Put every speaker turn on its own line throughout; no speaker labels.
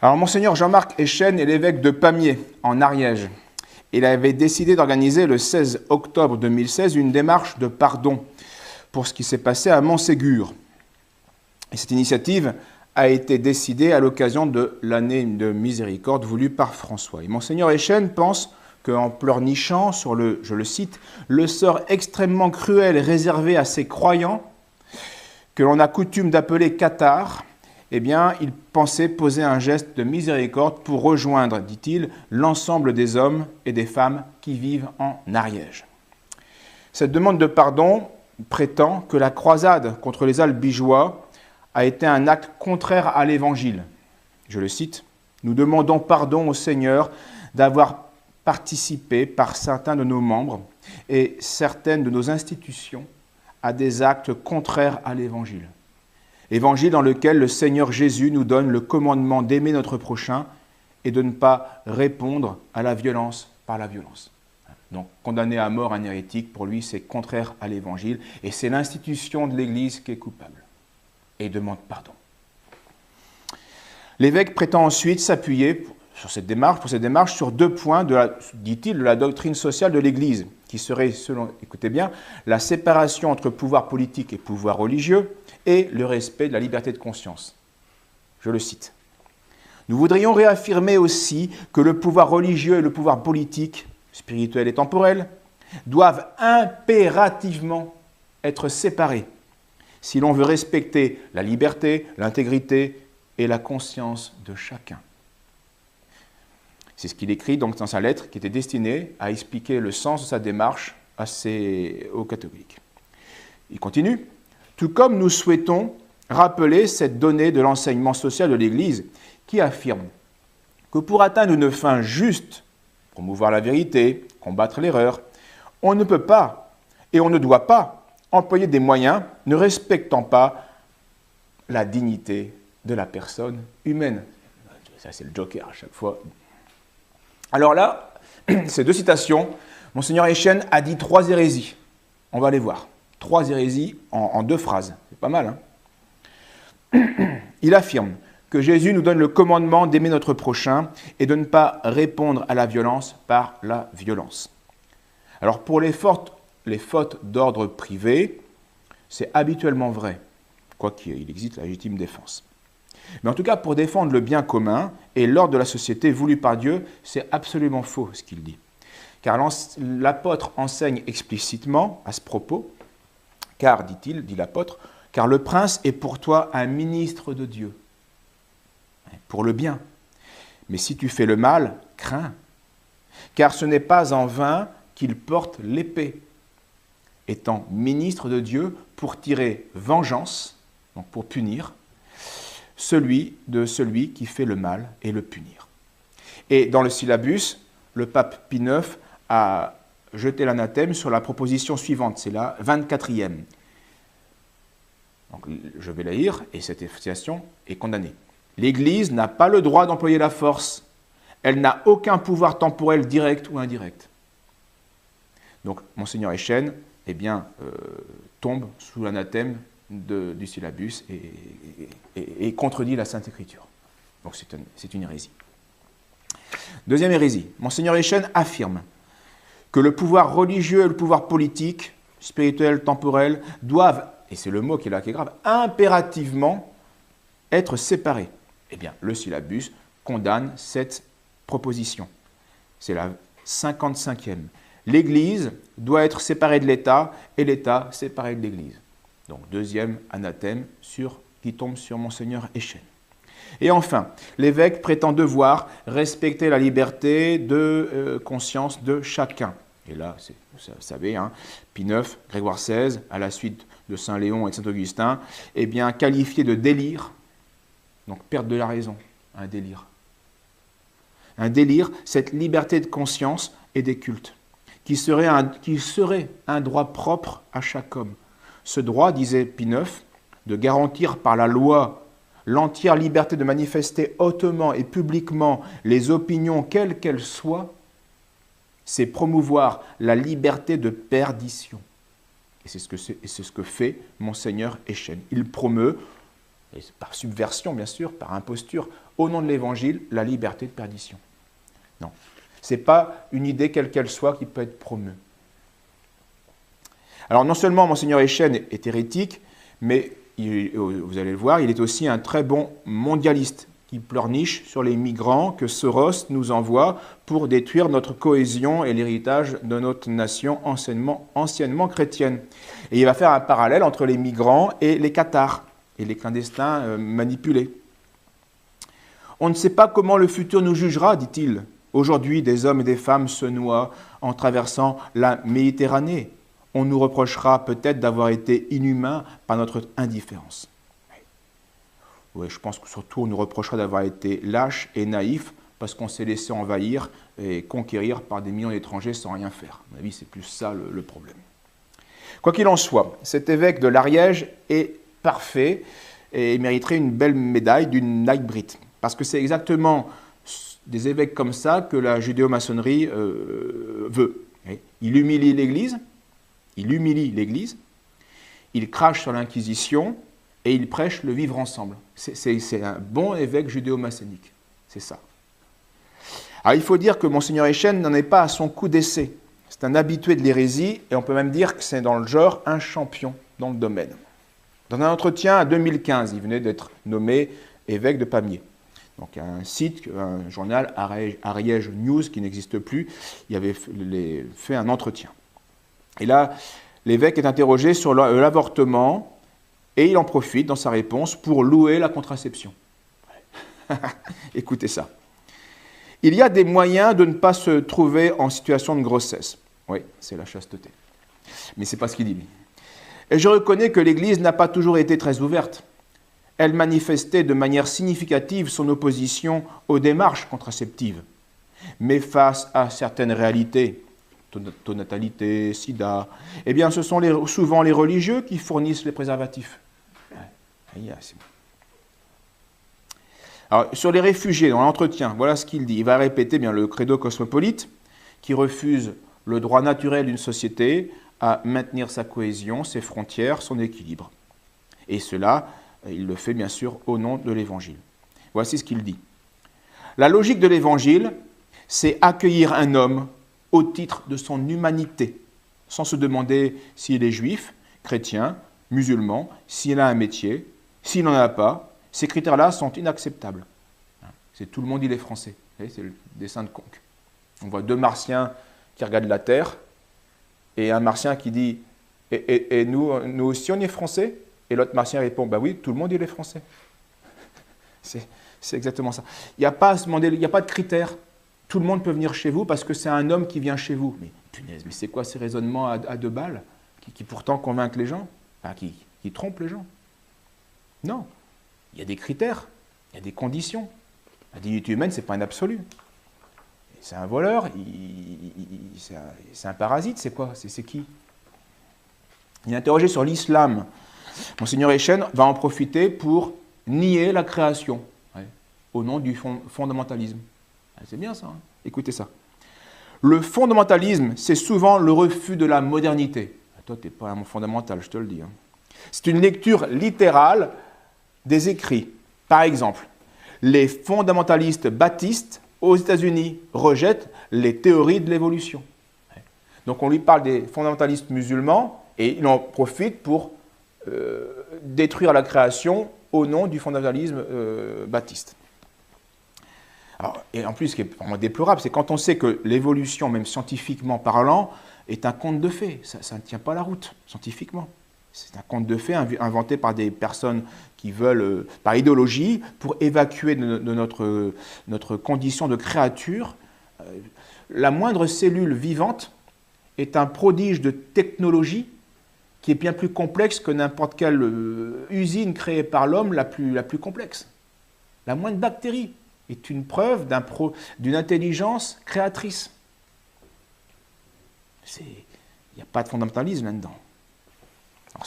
Alors, Monseigneur Jean-Marc Echen est l'évêque de Pamiers, en Ariège. Il avait décidé d'organiser le 16 octobre 2016 une démarche de pardon pour ce qui s'est passé à Montségur. Et cette initiative a été décidée à l'occasion de l'année de miséricorde voulue par François. Et Monseigneur Echen pense qu'en pleurnichant sur le, je le cite, « le sort extrêmement cruel réservé à ces croyants que l'on a coutume d'appeler cathares », eh bien, il pensait poser un geste de miséricorde pour rejoindre, dit-il, l'ensemble des hommes et des femmes qui vivent en Ariège. Cette demande de pardon prétend que la croisade contre les albigeois a été un acte contraire à l'Évangile. Je le cite, « Nous demandons pardon au Seigneur d'avoir participé par certains de nos membres et certaines de nos institutions à des actes contraires à l'Évangile. Évangile dans lequel le Seigneur Jésus nous donne le commandement d'aimer notre prochain et de ne pas répondre à la violence par la violence. » Donc, condamner à mort un hérétique, pour lui, c'est contraire à l'Évangile et c'est l'institution de l'Église qui est coupable et demande pardon. L'évêque prétend ensuite s'appuyer pour cette démarche sur 2 points, dit-il, de la doctrine sociale de l'Église, qui serait, selon, écoutez bien, la séparation entre pouvoir politique et pouvoir religieux et le respect de la liberté de conscience. Je le cite. « Nous voudrions réaffirmer aussi que le pouvoir religieux et le pouvoir politique, spirituel et temporel, doivent impérativement être séparés si l'on veut respecter la liberté, l'intégrité et la conscience de chacun. » C'est ce qu'il écrit donc dans sa lettre qui était destinée à expliquer le sens de sa démarche aux catholiques. Il continue. « Tout comme nous souhaitons rappeler cette donnée de l'enseignement social de l'Église qui affirme que pour atteindre une fin juste, promouvoir la vérité, combattre l'erreur, on ne peut pas et on ne doit pas employer des moyens ne respectant pas la dignité de la personne humaine. » Ça, c'est le joker à chaque fois. Alors là, ces 2 citations, Monseigneur Echen a dit 3 hérésies. On va les voir. 3 hérésies en 2 phrases. C'est pas mal, hein? Il affirme que Jésus nous donne le commandement d'aimer notre prochain et de ne pas répondre à la violence par la violence. Alors pour les fautes d'ordre privé, c'est habituellement vrai, quoiqu'il existe la légitime défense. Mais en tout cas, pour défendre le bien commun et l'ordre de la société voulu par Dieu, c'est absolument faux ce qu'il dit. Car l'apôtre enseigne explicitement à ce propos, car, dit l'apôtre, car le prince est pour toi un ministre de Dieu, pour le bien. Mais si tu fais le mal, crains, car ce n'est pas en vain qu'il porte l'épée, étant ministre de Dieu pour tirer vengeance, donc pour punir, celui qui fait le mal et le punir. Et dans le syllabus, le pape Pie IX a jeté l'anathème sur la proposition suivante, c'est la 24e. Donc, je vais la lire, et cette citation est condamnée. « L'Église n'a pas le droit d'employer la force. Elle n'a aucun pouvoir temporel direct ou indirect. » Donc, Monseigneur Echen, tombe sous l'anathème du syllabus et contredit la Sainte Écriture. Donc c'est une hérésie. 2e hérésie. Monseigneur Echen affirme que le pouvoir religieux et le pouvoir politique, spirituel, temporel, doivent, et c'est le mot qui est là qui est grave, impérativement être séparés. Eh bien, le syllabus condamne cette proposition. C'est la 55e. L'Église doit être séparée de l'État et l'État séparé de l'Église. Donc, 2e anathème qui tombe sur Monseigneur Echen. Et enfin, l'évêque prétend devoir respecter la liberté de conscience de chacun. Et là, vous savez, Pie IX, Grégoire XVI, à la suite de Saint Léon et de Saint Augustin, qualifié de délire, donc perte de la raison, un délire. Un délire, cette liberté de conscience et des cultes, qui serait un droit propre à chaque homme. Ce droit, disait Pie IX, de garantir par la loi l'entière liberté de manifester hautement et publiquement les opinions quelles qu'elles soient, c'est promouvoir la liberté de perdition. Et c'est ce que fait Monseigneur Echen. Il promeut et par subversion bien sûr, par imposture, au nom de l'Évangile, la liberté de perdition. Non, ce n'est pas une idée quelle qu'elle soit qui peut être promue. Alors non seulement Monseigneur Echen est hérétique, mais vous allez le voir, il est aussi un très bon mondialiste qui pleurniche sur les migrants que Soros nous envoie pour détruire notre cohésion et l'héritage de notre nation anciennement chrétienne. Et il va faire un parallèle entre les migrants et les cathares, et les clandestins manipulés. On ne sait pas comment le futur nous jugera, dit-il. Aujourd'hui, des hommes et des femmes se noient en traversant la Méditerranée. On nous reprochera peut-être d'avoir été inhumains par notre indifférence. Oui, je pense que surtout on nous reprochera d'avoir été lâches et naïfs parce qu'on s'est laissé envahir et conquérir par des millions d'étrangers sans rien faire. À mon avis, c'est plus ça le problème. Quoi qu'il en soit, cet évêque de l'Ariège est parfait et mériterait une belle médaille d'une Knightbrit. Parce que c'est exactement des évêques comme ça que la judéo-maçonnerie veut. Il humilie l'Église, il crache sur l'Inquisition et il prêche le vivre ensemble. C'est un bon évêque judéo-maçonnique, c'est ça. Alors il faut dire que Monseigneur Echen n'en est pas à son coup d'essai. C'est un habitué de l'hérésie et on peut même dire que c'est dans le genre un champion dans le domaine. Dans un entretien en 2015, il venait d'être nommé évêque de Pamiers. Donc un site, un journal Ariège News qui n'existe plus, il avait fait un entretien. Et là, l'évêque est interrogé sur l'avortement et il en profite dans sa réponse pour louer la contraception. Écoutez ça. Il y a des moyens de ne pas se trouver en situation de grossesse. Oui, c'est la chasteté. Mais ce n'est pas ce qu'il dit. Et je reconnais que l'Église n'a pas toujours été très ouverte. Elle manifestait de manière significative son opposition aux démarches contraceptives. Mais face à certaines réalités, taux de natalité, sida, eh bien ce sont souvent les religieux qui fournissent les préservatifs. Alors, sur les réfugiés, dans l'entretien, voilà ce qu'il dit. Il va répéter bien le credo cosmopolite qui refuse le droit naturel d'une société à maintenir sa cohésion, ses frontières, son équilibre. Et cela, il le fait bien sûr au nom de l'Évangile. Voici ce qu'il dit. La logique de l'Évangile, c'est accueillir un homme au titre de son humanité, sans se demander s'il est juif, chrétien, musulman, s'il a un métier, s'il n'en a pas. Ces critères-là sont inacceptables. C'est tout le monde, il est français. C'est le dessin de Conque. On voit deux martiens qui regardent la Terre et un martien qui dit « Et nous aussi, on est français ?» Et l'autre martien répond « Bah oui, tout le monde, il est français. » C'est exactement ça. Il n'y a pas à se demander, il n'y a pas de critères. Tout le monde peut venir chez vous parce que c'est un homme qui vient chez vous. Mais punaise, mais c'est quoi ces raisonnements à deux balles qui pourtant convainquent les gens, enfin, qui trompent les gens? Non. Il y a des critères, il y a des conditions. La dignité humaine, ce n'est pas un absolu. C'est un voleur, c'est un parasite, c'est quoi? C'est qui? Il est interrogé sur l'islam. Monseigneur Echen va en profiter pour nier la création, au nom du fondamentalisme. C'est bien ça, hein? Écoutez ça. Le fondamentalisme, c'est souvent le refus de la modernité. Toi, tu n'es pas un fondamental, je te le dis. Hein. C'est une lecture littérale des écrits. Par exemple, les fondamentalistes baptistes aux États-Unis rejettent les théories de l'évolution. Donc on lui parle des fondamentalistes musulmans et il en profite pour détruire la création au nom du fondamentalisme baptiste. Alors, et en plus, ce qui est vraiment déplorable, c'est quand on sait que l'évolution, même scientifiquement parlant, est un conte de fées. Ça ne tient pas la route, scientifiquement. C'est un conte de fées inventé par des personnes qui veulent, par idéologie, pour évacuer de notre condition de créature. La moindre cellule vivante est un prodige de technologie qui est bien plus complexe que n'importe quelle usine créée par l'homme la plus complexe. La moindre bactérie est une preuve d'une intelligence créatrice. Il n'y a pas de fondamentalisme là-dedans. Alors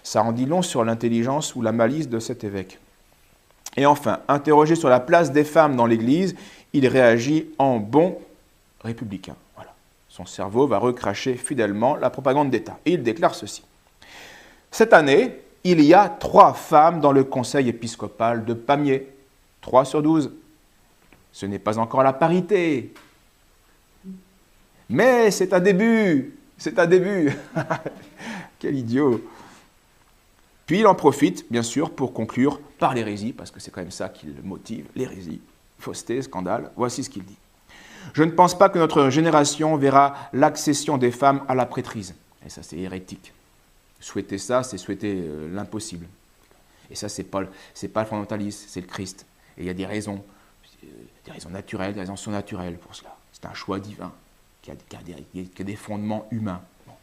ça en dit long sur l'intelligence ou la malice de cet évêque. Et enfin, interrogé sur la place des femmes dans l'Église, il réagit en bon républicain. Voilà. Son cerveau va recracher fidèlement la propagande d'État. Et il déclare ceci. Cette année, il y a 3 femmes dans le conseil épiscopal de Pamiers. 3 sur 12. Ce n'est pas encore la parité. Mais c'est un début. C'est un début. Quel idiot. Puis il en profite, bien sûr, pour conclure par l'hérésie, parce que c'est quand même ça qui le motive, l'hérésie, fausseté, scandale. Voici ce qu'il dit. Je ne pense pas que notre génération verra l'accession des femmes à la prêtrise. Et ça, c'est hérétique. Souhaiter ça, c'est souhaiter l'impossible. Et ça, c'est pas le fondamentalisme, c'est le Christ. Et il y a des raisons naturelles, des raisons surnaturelles pour cela. C'est un choix divin qui a des fondements humains. Bon.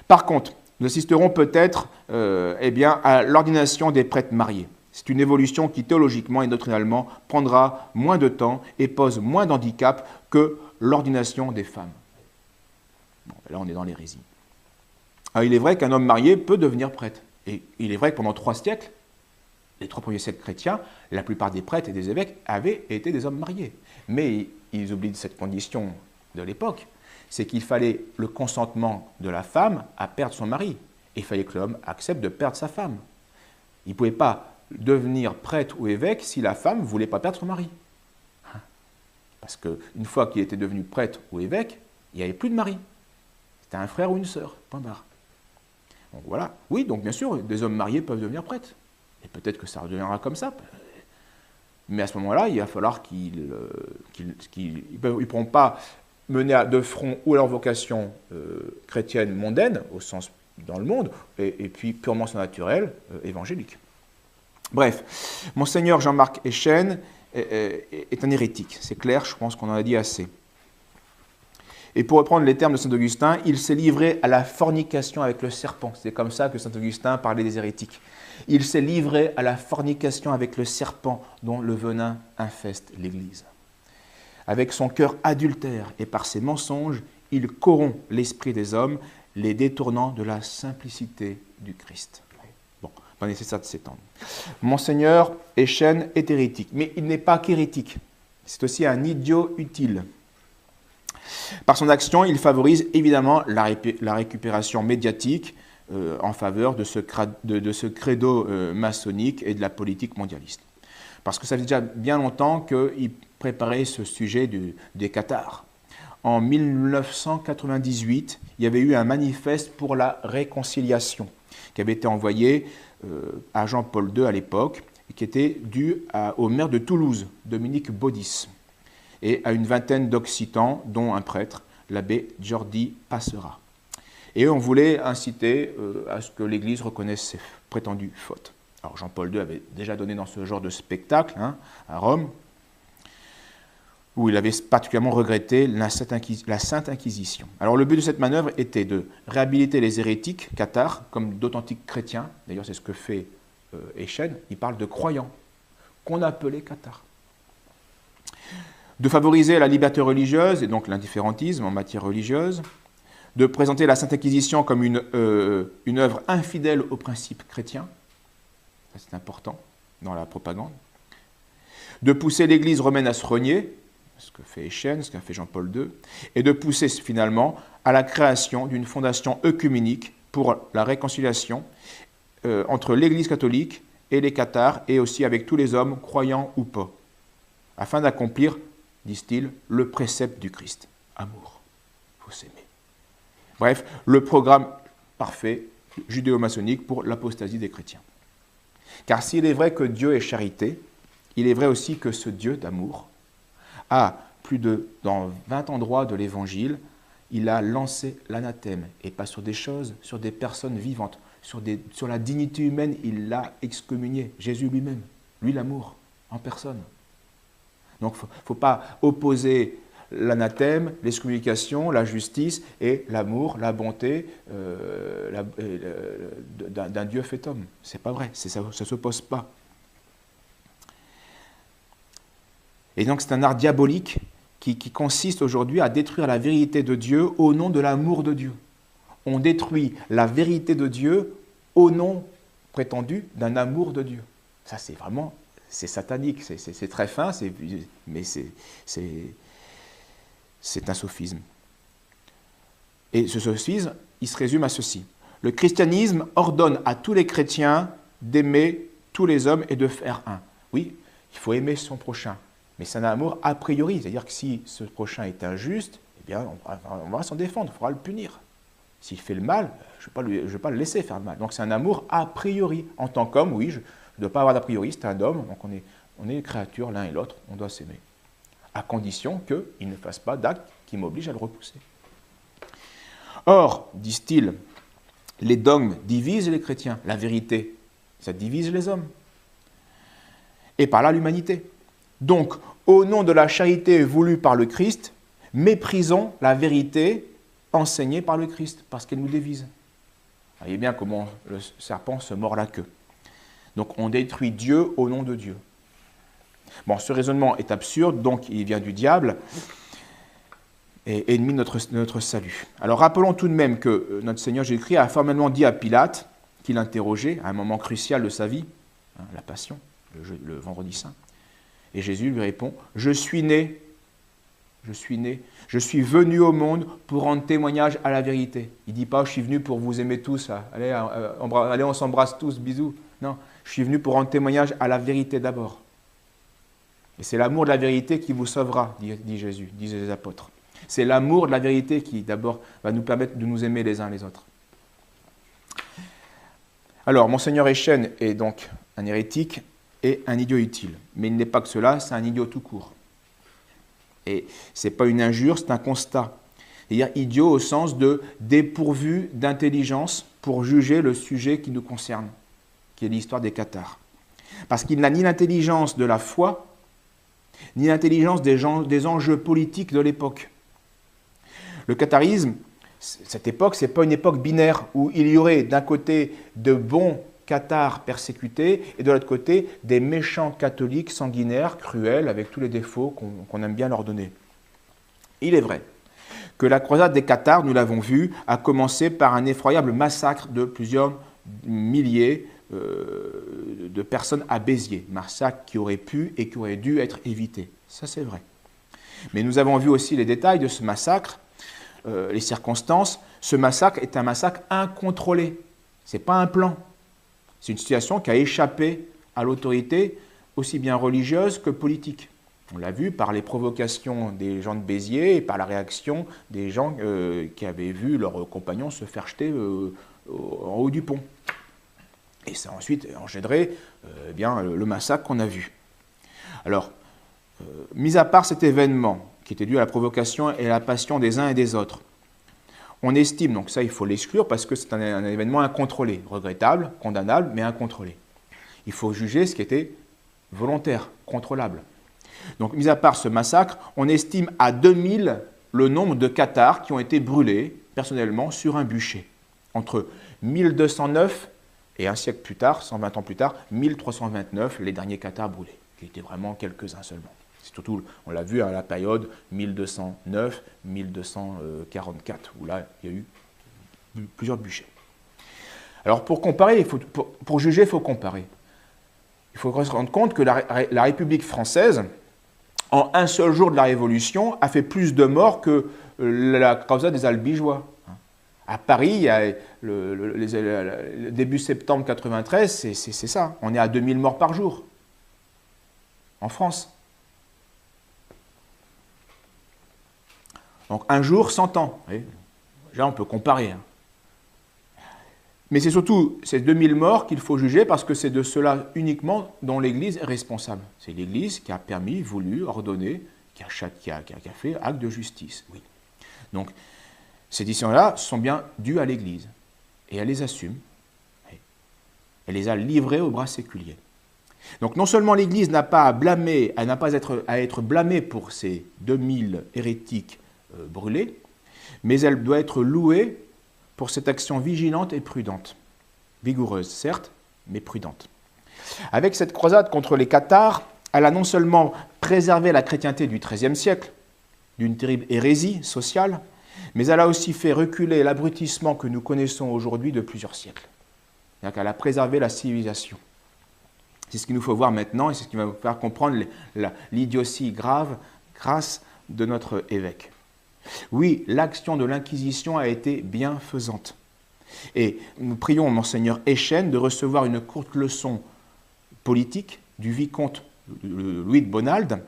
Par contre, nous assisterons peut-être à l'ordination des prêtres mariés. C'est une évolution qui, théologiquement et doctrinalement, prendra moins de temps et pose moins d'handicap que l'ordination des femmes. Bon, là, on est dans l'hérésie. Alors, il est vrai qu'un homme marié peut devenir prêtre. Et il est vrai que pendant 3 siècles, les 3 premiers siècles chrétiens, la plupart des prêtres et des évêques avaient été des hommes mariés. Mais ils oublient cette condition de l'époque, c'est qu'il fallait le consentement de la femme à perdre son mari. Et il fallait que l'homme accepte de perdre sa femme. Il ne pouvait pas devenir prêtre ou évêque si la femme ne voulait pas perdre son mari. Parce qu'une fois qu'il était devenu prêtre ou évêque, il n'y avait plus de mari. C'était un frère ou une sœur, point barre. Donc voilà. Oui, donc bien sûr, des hommes mariés peuvent devenir prêtres. Et peut-être que ça redeviendra comme ça. Mais à ce moment-là, il va falloir qu'ils ne pourront pas mener de front ou leur vocation chrétienne mondaine, au sens dans le monde, et puis purement surnaturelle, évangélique. Bref, Monseigneur Jean-Marc Echen est un hérétique, c'est clair, je pense qu'on en a dit assez. Et pour reprendre les termes de saint Augustin, il s'est livré à la fornication avec le serpent. C'est comme ça que saint Augustin parlait des hérétiques. Il s'est livré à la fornication avec le serpent dont le venin infeste l'Église. Avec son cœur adultère et par ses mensonges, il corrompt l'esprit des hommes, les détournant de la simplicité du Christ. Bon, pas nécessaire de s'étendre. Monseigneur Echen est hérétique, mais il n'est pas qu'hérétique. C'est aussi un idiot utile. Par son action, il favorise évidemment la récupération médiatique en faveur de ce credo maçonnique et de la politique mondialiste. Parce que ça fait déjà bien longtemps qu'il préparait ce sujet des cathares. En 1998, il y avait eu un manifeste pour la réconciliation qui avait été envoyé à Jean-Paul II à l'époque et qui était dû au maire de Toulouse, Dominique Baudis, et à une vingtaine d'Occitans, dont un prêtre, l'abbé Jordi Passera. Et on voulait inciter à ce que l'Église reconnaisse ses prétendues fautes. Alors Jean-Paul II avait déjà donné dans ce genre de spectacle à Rome, où il avait particulièrement regretté la Sainte Inquisition. Alors le but de cette manœuvre était de réhabiliter les hérétiques cathares comme d'authentiques chrétiens. D'ailleurs c'est ce que fait Echen, il parle de croyants, qu'on appelait cathares. De favoriser la liberté religieuse et donc l'indifférentisme en matière religieuse, de présenter la Sainte Inquisition comme une œuvre infidèle aux principes chrétiens, ça c'est important dans la propagande, de pousser l'Église romaine à se renier, ce que fait Echen, ce qu'a fait Jean-Paul II, et de pousser finalement à la création d'une fondation œcuménique pour la réconciliation entre l'Église catholique et les cathares, et aussi avec tous les hommes, croyants ou pas, afin d'accomplir, disent-ils, le précepte du Christ. Amour, il faut s'aimer. Bref, le programme parfait judéo-maçonnique pour l'apostasie des chrétiens. Car s'il est vrai que Dieu est charité, il est vrai aussi que ce Dieu d'amour a, dans 20 endroits de l'Évangile, il a lancé l'anathème, et pas sur des choses, sur des personnes vivantes, sur la dignité humaine, il l'a excommunié, Jésus lui-même, lui l'amour, en personne. Donc il ne faut pas opposer l'anathème, l'excommunication, la justice et l'amour, la bonté d'un Dieu fait homme. Ce n'est pas vrai, ça ne s'oppose pas. Et donc c'est un art diabolique qui consiste aujourd'hui à détruire la vérité de Dieu au nom de l'amour de Dieu. On détruit la vérité de Dieu au nom prétendu d'un amour de Dieu. Ça c'est vraiment, c'est satanique, c'est très fin, mais c'est un sophisme. Et ce sophisme, il se résume à ceci. Le christianisme ordonne à tous les chrétiens d'aimer tous les hommes et de faire un. Oui, il faut aimer son prochain, mais c'est un amour a priori, c'est-à-dire que si ce prochain est injuste, eh bien, on va s'en défendre, il faudra le punir. S'il fait le mal, je ne vais pas le laisser faire le mal. Donc c'est un amour a priori. En tant qu'homme, oui, je ne dois pas avoir d'a priori, c'est un homme, donc on est une créature l'un et l'autre, on doit s'aimer. À condition qu'il ne fasse pas d'acte qui m'oblige à le repousser. Or, disent-ils, les dogmes divisent les chrétiens. La vérité, ça divise les hommes. Et par là, l'humanité. Donc, au nom de la charité voulue par le Christ, méprisons la vérité enseignée par le Christ, parce qu'elle nous divise. Vous voyez bien comment le serpent se mord la queue. Donc, on détruit Dieu au nom de Dieu. Bon, ce raisonnement est absurde, donc il vient du diable, et ennemi de notre salut. Alors, rappelons tout de même que notre Seigneur Jésus-Christ a formellement dit à Pilate, qu'il interrogeait à un moment crucial de sa vie, la Passion, le vendredi saint, et Jésus lui répond « Je suis né, je suis venu au monde pour rendre témoignage à la vérité. » Il ne dit pas « Je suis venu pour vous aimer tous, allez on s'embrasse tous, bisous. » Non, je suis venu pour rendre témoignage à la vérité d'abord. Et c'est l'amour de la vérité qui vous sauvera, dit Jésus, disent les apôtres. C'est l'amour de la vérité qui d'abord va nous permettre de nous aimer les uns les autres. Alors, Monseigneur Echen est donc un hérétique et un idiot utile. Mais il n'est pas que cela, c'est un idiot tout court. Et ce n'est pas une injure, c'est un constat. C'est-à-dire idiot au sens de dépourvu d'intelligence pour juger le sujet qui nous concerne, qui est l'histoire des cathares. Parce qu'il n'a ni l'intelligence de la foi, ni l'intelligence des enjeux politiques de l'époque. Le catharisme, cette époque, ce n'est pas une époque binaire où il y aurait d'un côté de bons cathares persécutés et de l'autre côté des méchants catholiques sanguinaires, cruels, avec tous les défauts qu'on aime bien leur donner. Il est vrai que la croisade des cathares, nous l'avons vu, a commencé par un effroyable massacre de plusieurs milliers de personnes à Béziers, massacre qui aurait pu et qui aurait dû être évité. Ça, c'est vrai. Mais nous avons vu aussi les détails de ce massacre, les circonstances. Ce massacre est un massacre incontrôlé. Ce n'est pas un plan. C'est une situation qui a échappé à l'autorité aussi bien religieuse que politique. On l'a vu par les provocations des gens de Béziers et par la réaction des gens qui avaient vu leurs compagnons se faire jeter en haut du pont. Et ça a ensuite engendré le massacre qu'on a vu. Alors, mis à part cet événement qui était dû à la provocation et à la passion des uns et des autres, on estime, donc ça il faut l'exclure parce que c'est un événement incontrôlé, regrettable, condamnable, mais incontrôlé. Il faut juger ce qui était volontaire, contrôlable. Donc, mis à part ce massacre, on estime à 2000 le nombre de cathares qui ont été brûlés personnellement sur un bûcher. Entre 1209 et un siècle plus tard, 120 ans plus tard, 1329, les derniers cathares brûlés, qui étaient vraiment quelques-uns seulement. C'est surtout, on l'a vu à la période 1209-1244, où là, il y a eu plusieurs bûchers. Alors, pour comparer, pour juger, il faut comparer. Il faut se rendre compte que la République française, en un seul jour de la Révolution, a fait plus de morts que la croisade des Albigeois. À Paris, le début septembre 93, c'est ça. On est à 2000 morts par jour, en France. Donc un jour, 100 ans. Là, on peut comparer. Mais c'est surtout ces 2000 morts qu'il faut juger parce que c'est de cela uniquement dont l'Église est responsable. C'est l'Église qui a permis, voulu, ordonné, qui a fait acte de justice. Oui. Donc, ces décisions-là sont bien dues à l'Église. Et elle les assume. Elle les a livrées au bras séculier. Donc, non seulement l'Église n'a pas à blâmer, elle n'a pas à être blâmée pour ces 2000 hérétiques brûlés, mais elle doit être louée pour cette action vigilante et prudente. Vigoureuse, certes, mais prudente. Avec cette croisade contre les cathares, elle a non seulement préservé la chrétienté du XIIIe siècle, d'une terrible hérésie sociale, mais elle a aussi fait reculer l'abrutissement que nous connaissons aujourd'hui de plusieurs siècles. C'est-à-dire qu'elle a préservé la civilisation. C'est ce qu'il nous faut voir maintenant et c'est ce qui va nous faire comprendre l'idiotie grave grâce de notre évêque. Oui, l'action de l'Inquisition a été bienfaisante, Et nous prions Monseigneur Echen de recevoir une courte leçon politique du vicomte Louis de Bonald,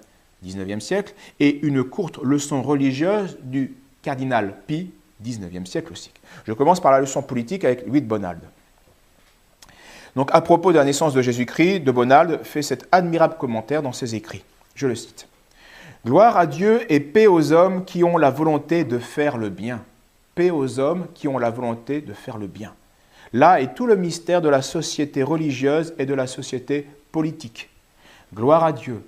19e siècle, et une courte leçon religieuse du cardinal Pie, 19e siècle aussi. Je commence par la leçon politique avec Louis de Bonald. Donc, à propos de la naissance de Jésus-Christ, de Bonald fait cet admirable commentaire dans ses écrits. Je le cite. « Gloire à Dieu et paix aux hommes qui ont la volonté de faire le bien. Paix aux hommes qui ont la volonté de faire le bien. Là est tout le mystère de la société religieuse et de la société politique. Gloire à Dieu,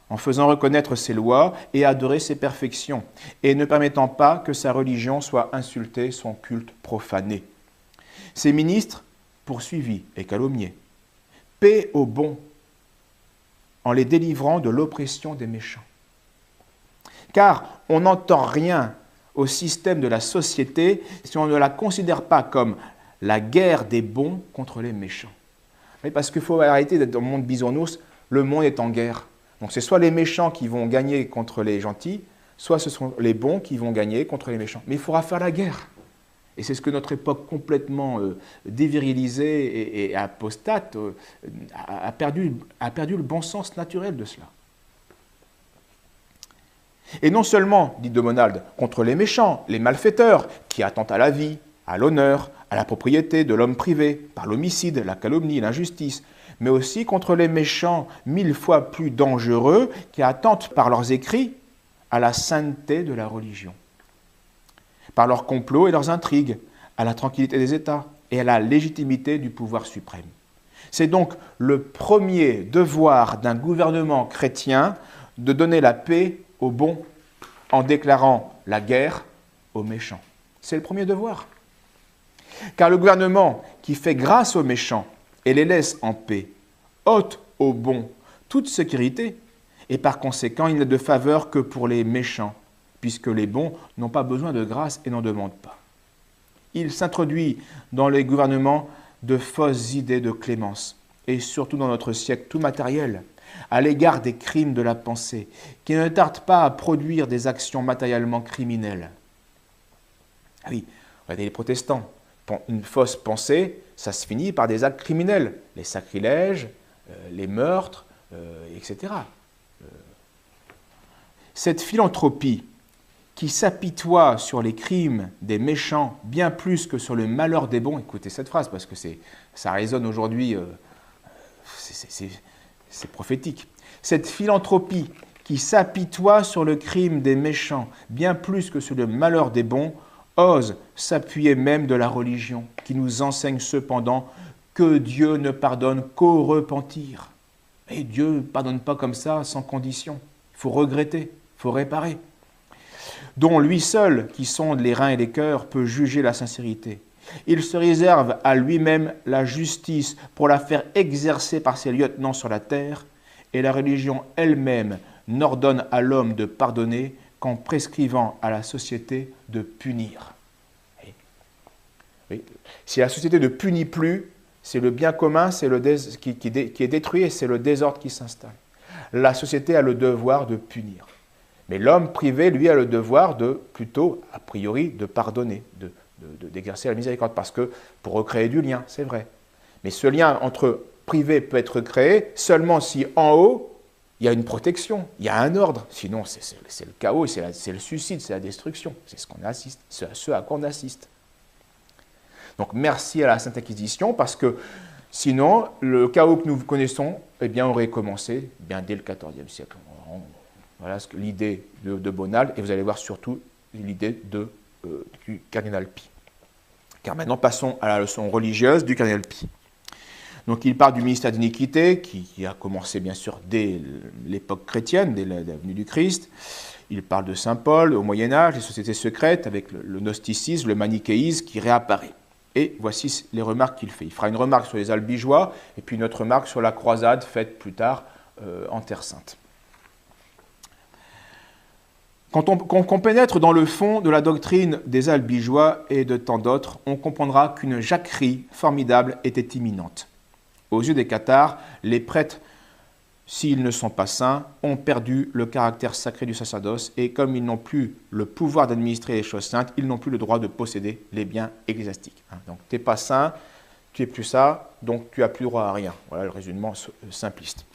en faisant reconnaître ses lois et adorer ses perfections, et ne permettant pas que sa religion soit insultée, son culte profané. Ses ministres poursuivis et calomniés. Paix aux bons, en les délivrant de l'oppression des méchants. Car on n'entend rien au système de la société si on ne la considère pas comme la guerre des bons contre les méchants. Oui, parce qu'il faut arrêter d'être dans le monde bisounours, le monde est en guerre. Donc c'est soit les méchants qui vont gagner contre les gentils, soit ce sont les bons qui vont gagner contre les méchants. Mais il faudra faire la guerre. Et c'est ce que notre époque complètement dévirilisée et apostate a perdu le bon sens naturel de cela. Et non seulement, dit de Bonald, contre les méchants, les malfaiteurs, qui attentent à la vie, à l'honneur, à la propriété de l'homme privé, par l'homicide, la calomnie, l'injustice, mais aussi contre les méchants 1000 fois plus dangereux, qui attentent par leurs écrits à la sainteté de la religion, par leurs complots et leurs intrigues, à la tranquillité des États et à la légitimité du pouvoir suprême. C'est donc le premier devoir d'un gouvernement chrétien de donner la paix aux bons en déclarant la guerre aux méchants. C'est le premier devoir. Car le gouvernement qui fait grâce aux méchants et les laisse en paix ôte aux bons toute sécurité et par conséquent il n'a de faveur que pour les méchants, puisque les bons n'ont pas besoin de grâce et n'en demandent pas. Il s'introduit dans les gouvernements de fausses idées de clémence, et surtout dans notre siècle tout matériel, à l'égard des crimes de la pensée, qui ne tardent pas à produire des actions matériellement criminelles. Ah oui, regardez les protestants, une fausse pensée, ça se finit par des actes criminels, les sacrilèges, les meurtres, etc. Cette philanthropie qui s'apitoie sur les crimes des méchants bien plus que sur le malheur des bons, écoutez cette phrase parce que ça résonne aujourd'hui, c'est prophétique. Cette philanthropie qui s'apitoie sur le crime des méchants bien plus que sur le malheur des bons, ose s'appuyer même de la religion, qui nous enseigne cependant que Dieu ne pardonne qu'au repentir. Et Dieu ne pardonne pas comme ça, sans condition. Il faut regretter, il faut réparer. Dont lui seul, qui sonde les reins et les cœurs, peut juger la sincérité. Il se réserve à lui-même la justice pour la faire exercer par ses lieutenants sur la terre, et la religion elle-même n'ordonne à l'homme de pardonner qu'en prescrivant à la société de punir. Oui. Si la société ne punit plus, c'est le bien commun qui est détruit et c'est le désordre qui s'installe. La société a le devoir de punir. Mais l'homme privé, lui, a le devoir de, plutôt, a priori, de pardonner, d'exercer la miséricorde, parce que pour recréer du lien, c'est vrai. Mais ce lien entre privés peut être créé seulement si en haut, il y a une protection, il y a un ordre. Sinon, c'est le chaos, c'est le suicide, c'est la destruction. C'est ce à quoi on assiste. Donc, merci à la Sainte Inquisition, parce que sinon, le chaos que nous connaissons, eh bien, aurait commencé bien dès le XIVe siècle. Voilà l'idée de Bonald, et vous allez voir surtout l'idée du cardinal Pie. Car maintenant, passons à la leçon religieuse du cardinal Pie. Donc, il parle du ministère d'iniquité, qui a commencé bien sûr dès l'époque chrétienne, dès la venue du Christ. Il parle de Saint Paul au Moyen-Âge, les sociétés secrètes, avec le gnosticisme, le manichéisme qui réapparaît. Et voici les remarques qu'il fait. Il fera une remarque sur les albigeois, et puis une autre remarque sur la croisade faite plus tard en Terre Sainte. Quand on pénètre dans le fond de la doctrine des albigeois et de tant d'autres, on comprendra qu'une jacquerie formidable était imminente. Aux yeux des cathares, les prêtres s'ils ne sont pas saints, ont perdu le caractère sacré du sacerdoce et comme ils n'ont plus le pouvoir d'administrer les choses saintes, ils n'ont plus le droit de posséder les biens ecclésiastiques. Donc tu n'es pas saint, tu n'es plus ça, donc tu n'as plus droit à rien. Voilà le résumé simpliste.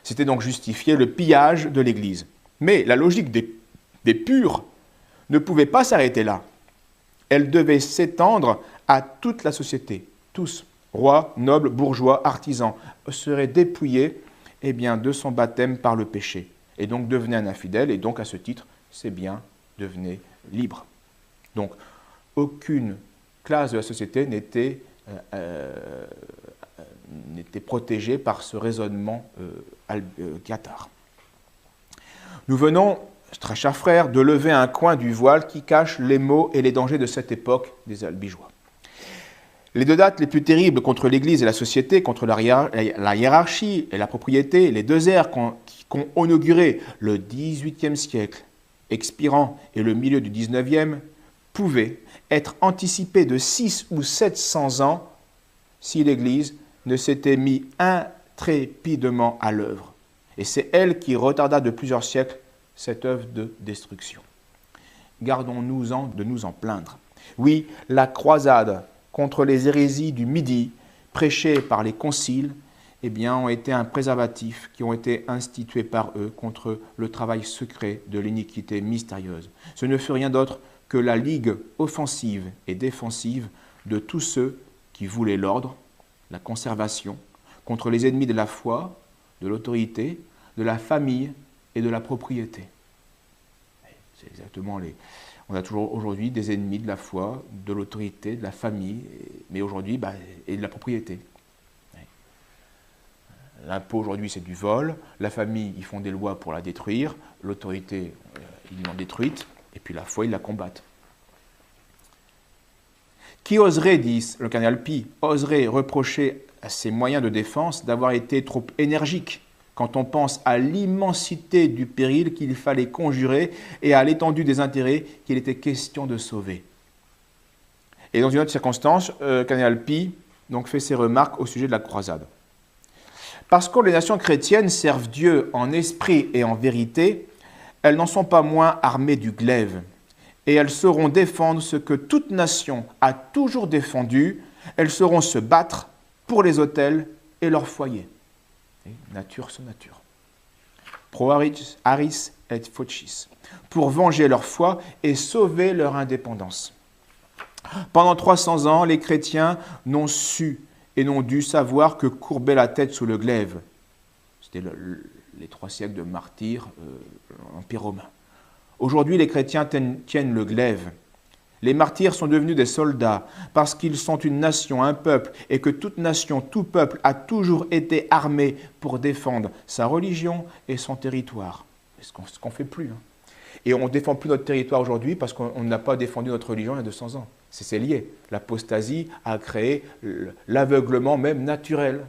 C'était donc justifier le pillage de l'Église. Mais la logique des purs ne pouvait pas s'arrêter là. Elle devait s'étendre à toute la société, tous. Rois, nobles, bourgeois, artisans, seraient dépouillés de son baptême par le péché. Et donc devenaient un infidèle, et donc à ce titre, ses biens devenaient libres. Donc aucune classe de la société n'était protégée par ce raisonnement cathare. Nous venons, très chers frères, de lever un coin du voile qui cache les maux et les dangers de cette époque des Albigeois. Les deux dates les plus terribles contre l'Église et la société, contre la hiérarchie et la propriété, les deux ères qui ont inauguré le XVIIIe siècle, expirant, et le milieu du XIXe, pouvaient être anticipées de 600 ou 700 ans si l'Église ne s'était mise intrépidement à l'œuvre. Et c'est elle qui retarda de plusieurs siècles cette œuvre de destruction. Gardons-nous-en de nous en plaindre. Oui, la croisade contre les hérésies du Midi, prêchées par les conciles, ont été un préservatif qui ont été institués par eux contre le travail secret de l'iniquité mystérieuse. Ce ne fut rien d'autre que la ligue offensive et défensive de tous ceux qui voulaient l'ordre, la conservation, contre les ennemis de la foi, de l'autorité, de la famille et de la propriété. C'est exactement On a toujours aujourd'hui des ennemis de la foi, de l'autorité, de la famille, mais aujourd'hui, et de la propriété. L'impôt aujourd'hui, c'est du vol. La famille, ils font des lois pour la détruire. L'autorité, ils l'ont détruite. Et puis la foi, ils la combattent. Qui oserait, dit le cardinal Pie, oserait reprocher à ses moyens de défense d'avoir été trop énergiques quand on pense à l'immensité du péril qu'il fallait conjurer et à l'étendue des intérêts qu'il était question de sauver. Et dans une autre circonstance, cardinal Pie fait ses remarques au sujet de la croisade. Parce que les nations chrétiennes servent Dieu en esprit et en vérité, elles n'en sont pas moins armées du glaive. Et elles sauront défendre ce que toute nation a toujours défendu, elles sauront se battre pour les autels et leurs foyers. Nature sur nature. Pro aris et faucis. Pour venger leur foi et sauver leur indépendance. Pendant 300 ans, les chrétiens n'ont su et n'ont dû savoir que courber la tête sous le glaive. C'était les 3 siècles de martyrs, l'Empire romain. Aujourd'hui, les chrétiens tiennent le glaive. Les martyrs sont devenus des soldats parce qu'ils sont une nation, un peuple, et que toute nation, tout peuple a toujours été armé pour défendre sa religion et son territoire. C'est ce qu'on ne fait plus. Et on ne défend plus notre territoire aujourd'hui parce qu'on n'a pas défendu notre religion il y a 200 ans. C'est lié. L'apostasie a créé l'aveuglement même naturel,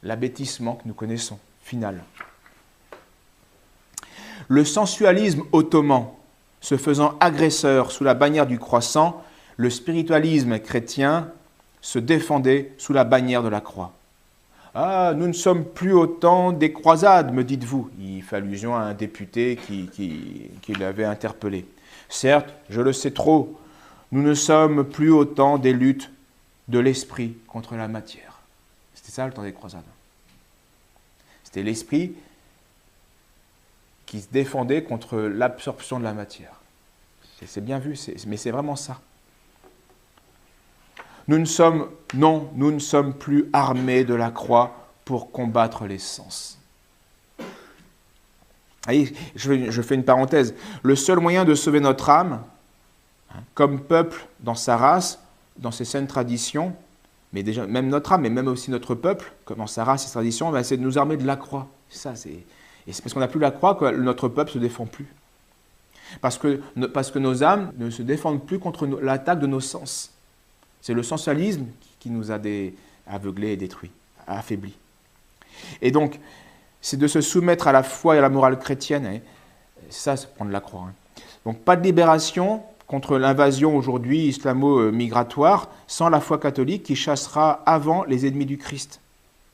l'abêtissement que nous connaissons, final. Le sensualisme ottoman se faisant agresseur sous la bannière du croissant, le spiritualisme chrétien se défendait sous la bannière de la croix. « Ah, nous ne sommes plus au temps des croisades, me dites-vous » Il fait allusion à un député qui l'avait interpellé. « Certes, je le sais trop, nous ne sommes plus au temps des luttes de l'esprit contre la matière. » C'était ça le temps des croisades. C'était l'esprit qui se défendait contre l'absorption de la matière. C'est bien vu, mais c'est vraiment ça. Nous ne sommes plus armés de la croix pour combattre les sens. Allez, je fais une parenthèse. Le seul moyen de sauver notre âme, comme peuple dans sa race, dans ses saines traditions, mais déjà même notre âme, mais même aussi notre peuple, comme dans sa race et ses traditions, c'est de nous armer de la croix. Et c'est parce qu'on n'a plus la croix que notre peuple ne se défend plus. Parce que nos âmes ne se défendent plus contre l'attaque de nos sens. C'est le sensualisme qui nous a aveuglés et détruits, affaiblis. Et donc, c'est de se soumettre à la foi et à la morale chrétienne. Ça, c'est prendre la croix. Donc, pas de libération contre l'invasion aujourd'hui islamo-migratoire sans la foi catholique qui chassera avant les ennemis du Christ.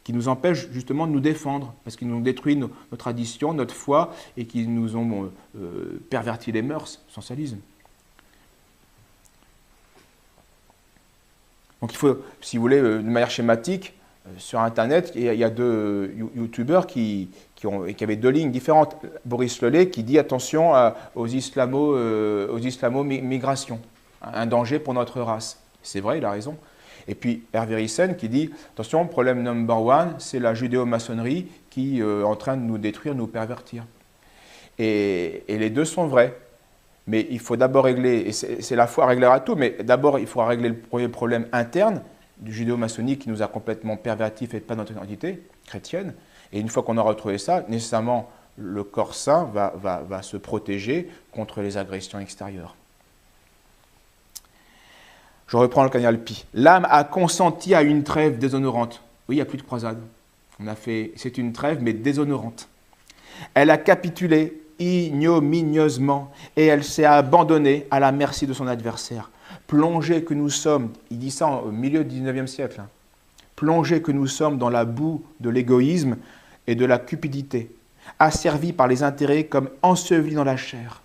qui nous empêchent justement de nous défendre, parce qu'ils nous ont détruit nos traditions, notre foi, et qui nous ont perverti les mœurs, sensualisme. Donc il faut, si vous voulez, de manière schématique, sur Internet, il y a deux youtubeurs qui avaient deux lignes différentes. Boris Lelay qui dit attention aux islamo-migrations, un danger pour notre race. C'est vrai, il a raison. Et puis Hervé Ryssen qui dit attention, problème number one, c'est la judéo-maçonnerie qui est en train de nous détruire, nous pervertir. Et les deux sont vrais. Mais il faut d'abord régler, et c'est la foi réglera tout, mais d'abord il faudra régler le premier problème interne du judéo-maçonnique qui nous a complètement pervertis, fait pas notre identité chrétienne. Et une fois qu'on aura retrouvé ça, nécessairement le corps saint va se protéger contre les agressions extérieures. Je reprends le cardinal Pi. L'âme a consenti à une trêve déshonorante. Oui, il n'y a plus de croisade. C'est une trêve, mais déshonorante. Elle a capitulé ignominieusement et elle s'est abandonnée à la merci de son adversaire. Plongés que nous sommes, il dit ça au milieu du XIXe siècle, plongés que nous sommes dans la boue de l'égoïsme et de la cupidité, asservis par les intérêts comme ensevelis dans la chair.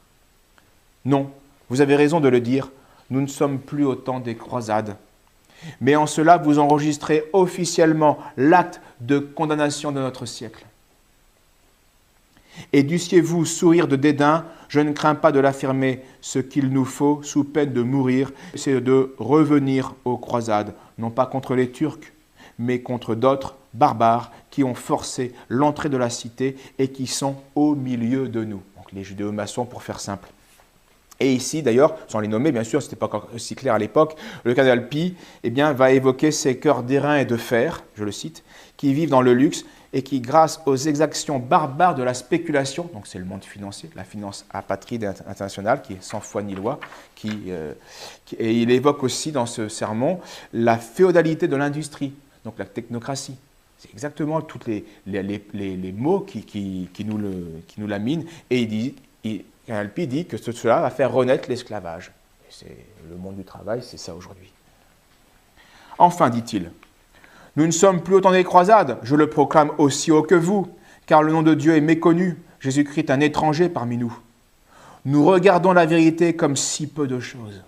Non, vous avez raison de le dire, nous ne sommes plus au temps des croisades. Mais en cela, vous enregistrez officiellement l'acte de condamnation de notre siècle. Et dussiez-vous sourire de dédain, je ne crains pas de l'affirmer, ce qu'il nous faut, sous peine de mourir, c'est de revenir aux croisades, non pas contre les Turcs, mais contre d'autres barbares qui ont forcé l'entrée de la cité et qui sont au milieu de nous. Donc les judéo-maçons, pour faire simple. Et ici, d'ailleurs, sans les nommer, bien sûr, ce n'était pas encore aussi clair à l'époque, le cardinal Pi va évoquer ces cœurs d'airain et de fer, je le cite, qui vivent dans le luxe et qui, grâce aux exactions barbares de la spéculation, donc c'est le monde financier, la finance apatride internationale, qui est sans foi ni loi, et il évoque aussi dans ce sermon la féodalité de l'industrie, donc la technocratie. C'est exactement tous les mots qui nous laminent, et Cardinal Pi dit que cela va faire renaître l'esclavage. C'est le monde du travail, c'est ça aujourd'hui. Enfin, dit-il, nous ne sommes plus au temps des croisades, je le proclame aussi haut que vous, car le nom de Dieu est méconnu, Jésus-Christ est un étranger parmi nous. Nous regardons la vérité comme si peu de choses,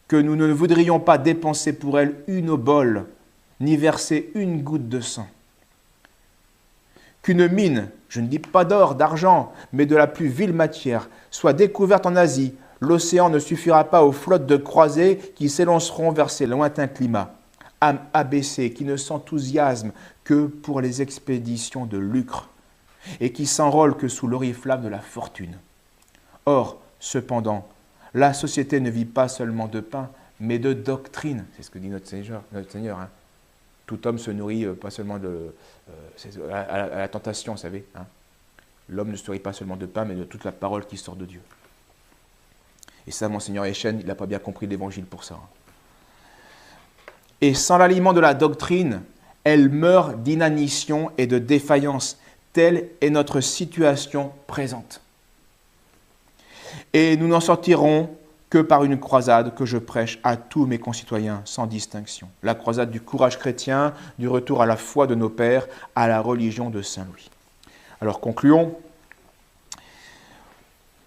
que nous ne voudrions pas dépenser pour elle une obole, ni verser une goutte de sang. Qu'une mine, je ne dis pas d'or, d'argent, mais de la plus vile matière, soit découverte en Asie, l'océan ne suffira pas aux flottes de croisés qui s'élanceront vers ces lointains climats. Âme abaissée qui ne s'enthousiasme que pour les expéditions de lucre et qui s'enrôle que sous l'oriflamme de la fortune. Or, cependant, la société ne vit pas seulement de pain, mais de doctrine. C'est ce que dit notre Seigneur. Tout homme se nourrit pas seulement à la tentation, vous savez. L'homme ne se nourrit pas seulement de pain, mais de toute la parole qui sort de Dieu. Et ça, Monseigneur Echen, il n'a pas bien compris l'Évangile pour ça. Et sans l'aliment de la doctrine, elle meurt d'inanition et de défaillance. Telle est notre situation présente. Et nous n'en sortirons que par une croisade que je prêche à tous mes concitoyens, sans distinction. La croisade du courage chrétien, du retour à la foi de nos pères, à la religion de Saint Louis. Alors concluons.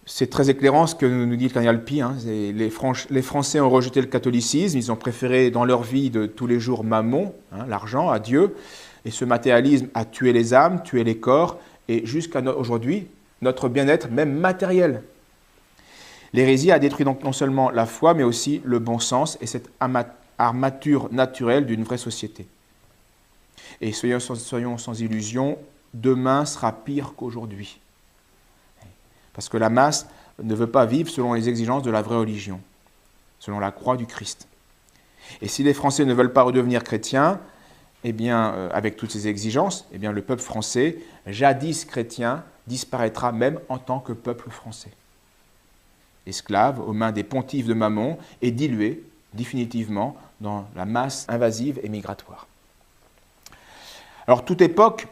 C'est très éclairant ce que nous dit le cardinal Pi. Les Français ont rejeté le catholicisme, ils ont préféré dans leur vie de tous les jours Mammon, l'argent, à Dieu. Et ce matérialisme a tué les âmes, tué les corps, et jusqu'à aujourd'hui, notre bien-être, même matériel. L'hérésie a détruit donc non seulement la foi, mais aussi le bon sens et cette armature naturelle d'une vraie société. Et soyons sans illusion, demain sera pire qu'aujourd'hui. Parce que la masse ne veut pas vivre selon les exigences de la vraie religion, selon la croix du Christ. Et si les Français ne veulent pas redevenir chrétiens, eh bien, avec toutes ces exigences, eh bien, le peuple français, jadis chrétien, disparaîtra même en tant que peuple français. Esclave aux mains des pontifes de Mammon et dilué définitivement dans la masse invasive et migratoire. Alors, toute époque,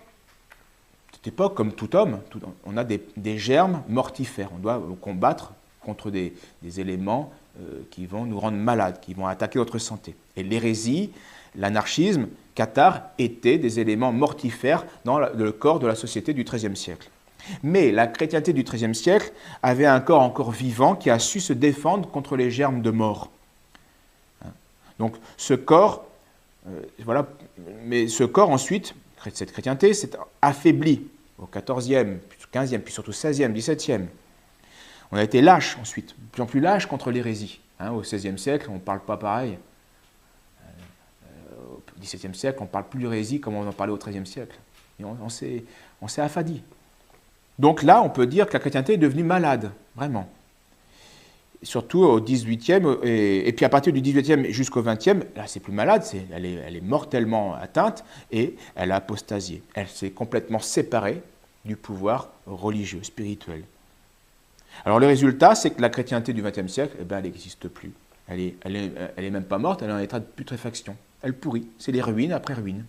comme tout homme, on a des germes mortifères. On doit combattre contre des éléments qui vont nous rendre malades, qui vont attaquer notre santé. Et l'hérésie, l'anarchisme, cathare étaient des éléments mortifères dans le corps de la société du XIIIe siècle. Mais la chrétienté du XIIIe siècle avait un corps encore vivant qui a su se défendre contre les germes de mort. Donc ce corps, voilà, mais ce corps ensuite, cette chrétienté s'est affaiblie au XIVe, puis au XVe, puis surtout XVIe, XVIIe. On a été lâche ensuite, de plus en plus lâche contre l'hérésie. Au XVIe siècle, on ne parle pas pareil. Au XVIIe siècle, on ne parle plus d'hérésie comme on en parlait au XIIIe siècle. Et on s'est affadi. Donc là, on peut dire que la chrétienté est devenue malade, vraiment. Surtout au XVIIIe, et puis à partir du XVIIIe jusqu'au XXe, là c'est plus malade, elle est mortellement atteinte et elle a apostasié. Elle s'est complètement séparée du pouvoir religieux, spirituel. Alors le résultat, c'est que la chrétienté du XXe siècle, elle n'existe plus. Elle est même pas morte, elle est en état de putréfaction. Elle pourrit, c'est les ruines après ruines.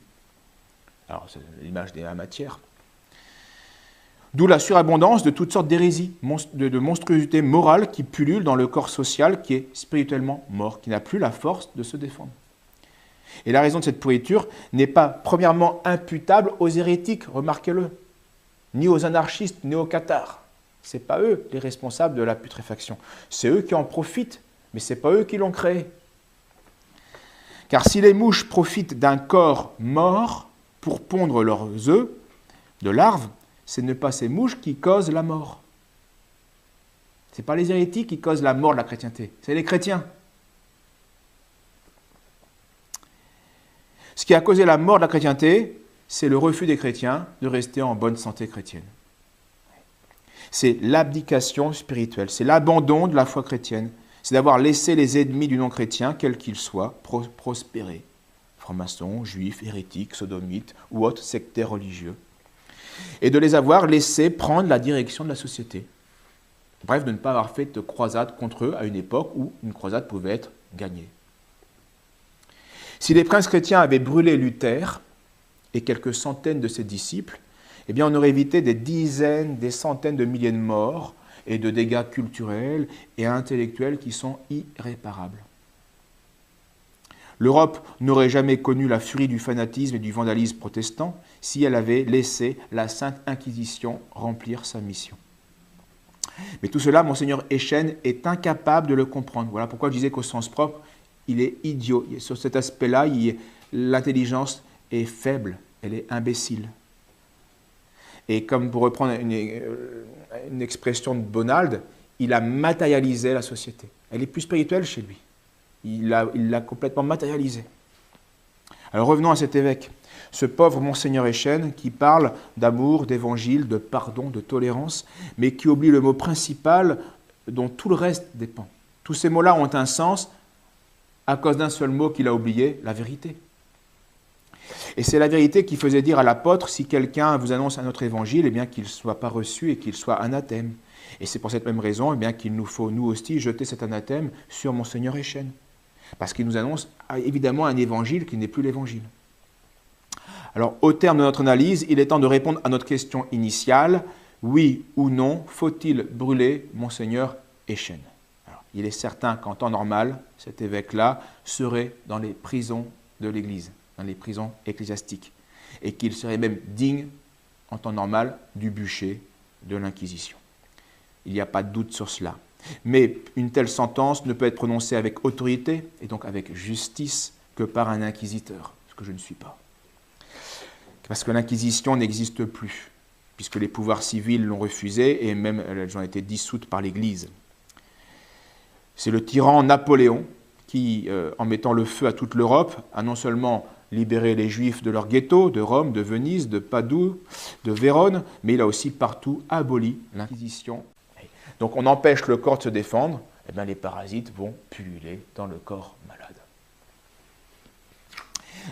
Alors c'est l'image de la matière. D'où la surabondance de toutes sortes d'hérésies, de monstruosités morales qui pullulent dans le corps social qui est spirituellement mort, qui n'a plus la force de se défendre. Et la raison de cette pourriture n'est pas premièrement imputable aux hérétiques, remarquez-le, ni aux anarchistes, ni aux cathares. Ce n'est pas eux les responsables de la putréfaction. C'est eux qui en profitent, mais ce n'est pas eux qui l'ont créé. Car si les mouches profitent d'un corps mort pour pondre leurs œufs de larves, ce n'est pas ces mouches qui causent la mort. Ce n'est pas les hérétiques qui causent la mort de la chrétienté, c'est les chrétiens. Ce qui a causé la mort de la chrétienté, c'est le refus des chrétiens de rester en bonne santé chrétienne. C'est l'abdication spirituelle, c'est l'abandon de la foi chrétienne, c'est d'avoir laissé les ennemis du non-chrétien, quels qu'ils soient, prospérer. Francs-maçons, juifs, hérétiques, sodomites ou autres sectaires religieux. Et de les avoir laissés prendre la direction de la société. Bref, de ne pas avoir fait de croisade contre eux à une époque où une croisade pouvait être gagnée. Si les princes chrétiens avaient brûlé Luther et quelques centaines de ses disciples, eh bien on aurait évité des dizaines, des centaines de milliers de morts et de dégâts culturels et intellectuels qui sont irréparables. L'Europe n'aurait jamais connu la furie du fanatisme et du vandalisme protestant si elle avait laissé la Sainte Inquisition remplir sa mission. Mais tout cela, Monseigneur Echen est incapable de le comprendre. Voilà pourquoi je disais qu'au sens propre, il est idiot. Sur cet aspect-là, l'intelligence est faible, elle est imbécile. Et comme pour reprendre une expression de Bonald, il a matérialisé la société. Elle est plus spirituelle chez lui. Il l'a complètement matérialisée. Alors revenons à cet évêque, ce pauvre Monseigneur Echen qui parle d'amour, d'évangile, de pardon, de tolérance, mais qui oublie le mot principal dont tout le reste dépend. Tous ces mots-là ont un sens à cause d'un seul mot qu'il a oublié, la vérité. Et c'est la vérité qui faisait dire à l'apôtre, si quelqu'un vous annonce un autre évangile, eh bien qu'il ne soit pas reçu et qu'il soit anathème. Et c'est pour cette même raison eh bien, qu'il nous faut, nous aussi, jeter cet anathème sur Monseigneur Echen. Parce qu'il nous annonce évidemment un évangile qui n'est plus l'évangile. Alors, au terme de notre analyse, il est temps de répondre à notre question initiale. Oui ou non, faut-il brûler Monseigneur Echen? Alors, il est certain qu'en temps normal, cet évêque-là serait dans les prisons de l'Église, dans les prisons ecclésiastiques, et qu'il serait même digne, en temps normal, du bûcher de l'Inquisition. Il n'y a pas de doute sur cela. Mais une telle sentence ne peut être prononcée avec autorité, et donc avec justice, que par un inquisiteur, ce que je ne suis pas. Parce que l'Inquisition n'existe plus, puisque les pouvoirs civils l'ont refusée, et même elles ont été dissoutes par l'Église. C'est le tyran Napoléon qui, en mettant le feu à toute l'Europe, a non seulement libéré les Juifs de leur ghetto, de Rome, de Venise, de Padoue, de Vérone, mais il a aussi partout aboli l'Inquisition. Donc on empêche le corps de se défendre, et bien les parasites vont pulluler dans le corps malade.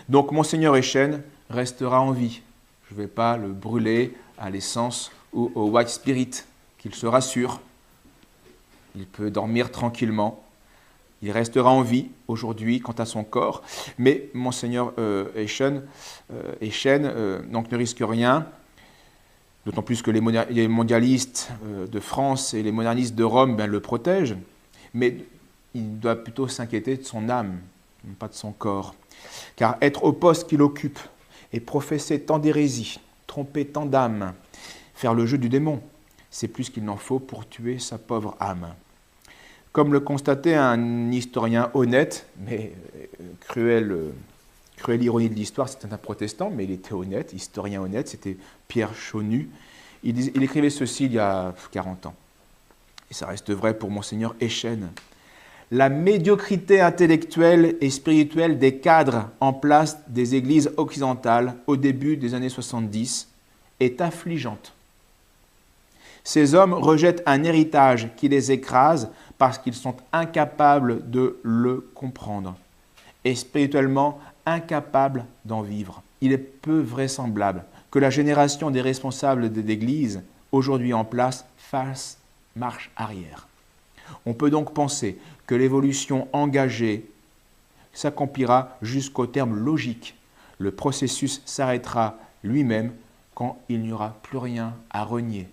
Donc Monseigneur Echen restera en vie. Je ne vais pas le brûler à l'essence ou au white spirit, qu'il se rassure. Il peut dormir tranquillement. Il restera en vie aujourd'hui quant à son corps. Mais Monseigneur Echen donc ne risque rien. D'autant plus que les mondialistes de France et les modernistes de Rome le protègent, mais il doit plutôt s'inquiéter de son âme, pas de son corps. Car être au poste qu'il occupe et professer tant d'hérésies, tromper tant d'âmes, faire le jeu du démon, c'est plus qu'il n'en faut pour tuer sa pauvre âme. Comme le constatait un historien honnête, mais cruelle ironie de l'histoire, c'était un protestant, mais il était honnête, historien honnête, c'était Pierre Chaunu. Il écrivait ceci il y a 40 ans, et ça reste vrai pour Monseigneur Echen. La médiocrité intellectuelle et spirituelle des cadres en place des églises occidentales au début des années 70 est affligeante. Ces hommes rejettent un héritage qui les écrase parce qu'ils sont incapables de le comprendre et spirituellement incapables d'en vivre. Il est peu vraisemblable que la génération des responsables de l'Église, aujourd'hui en place, fasse marche arrière. On peut donc penser que l'évolution engagée s'accomplira jusqu'au terme logique. Le processus s'arrêtera lui-même quand il n'y aura plus rien à renier.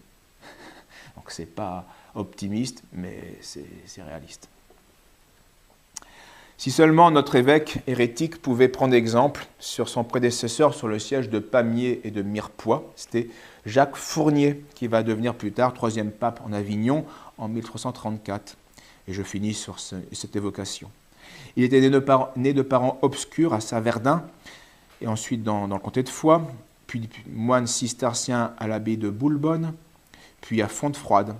Donc ce n'est pas optimiste, mais c'est réaliste. Si seulement notre évêque hérétique pouvait prendre exemple sur son prédécesseur sur le siège de Pamiers et de Mirepoix, c'était Jacques Fournier, qui va devenir plus tard troisième pape en Avignon en 1334. Et je finis sur cette évocation. Il était né de parents obscurs à Saverdun, et ensuite dans le comté de Foix, puis moine cistercien à l'abbaye de Boulbonne, puis à Fontfroide,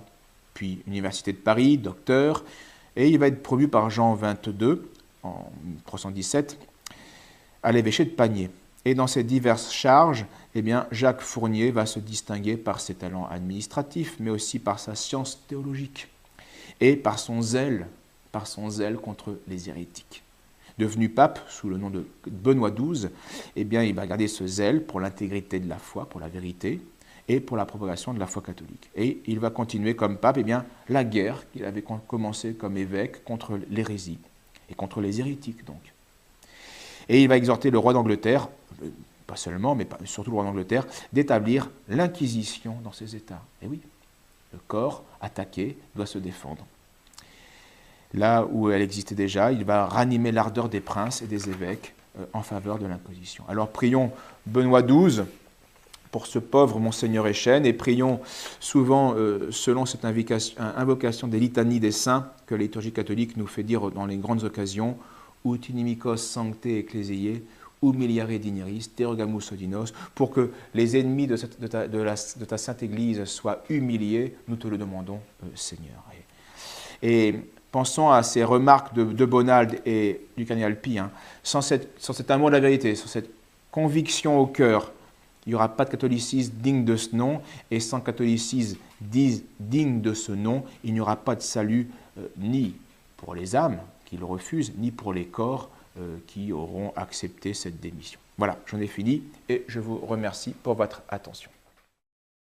puis Université de Paris, docteur, et il va être promu par Jean XXII en 1317 à l'évêché de Pamiers. Et dans ces diverses charges, eh bien, Jacques Fournier va se distinguer par ses talents administratifs, mais aussi par sa science théologique et par son zèle contre les hérétiques. Devenu pape sous le nom de Benoît XII, eh bien, il va garder ce zèle pour l'intégrité de la foi, pour la vérité, et pour la propagation de la foi catholique. Et il va continuer comme pape eh bien, la guerre qu'il avait commencé comme évêque contre l'hérésie, et contre les hérétiques donc. Et il va exhorter le roi d'Angleterre, pas seulement, mais surtout le roi d'Angleterre, d'établir l'inquisition dans ses États. Et oui, le corps attaqué doit se défendre. Là où elle existait déjà, il va ranimer l'ardeur des princes et des évêques en faveur de l'inquisition. Alors prions Benoît XII pour ce pauvre Monseigneur Echen, et prions souvent selon cette invocation des litanies des saints que la liturgie catholique nous fait dire dans les grandes occasions, ut inimicos sancte ecclesiae, humiliare digneris, te rogamus odinos, pour que les ennemis de ta sainte Église soient humiliés, nous te le demandons, Seigneur. Et pensons à ces remarques de Bonald et du cardinal Pie, sans cet amour de la vérité, sans cette conviction au cœur, il n'y aura pas de catholicisme digne de ce nom, et sans catholicisme digne de ce nom, il n'y aura pas de salut ni pour les âmes qui le refusent, ni pour les corps qui auront accepté cette démission. Voilà, j'en ai fini et je vous remercie pour votre attention.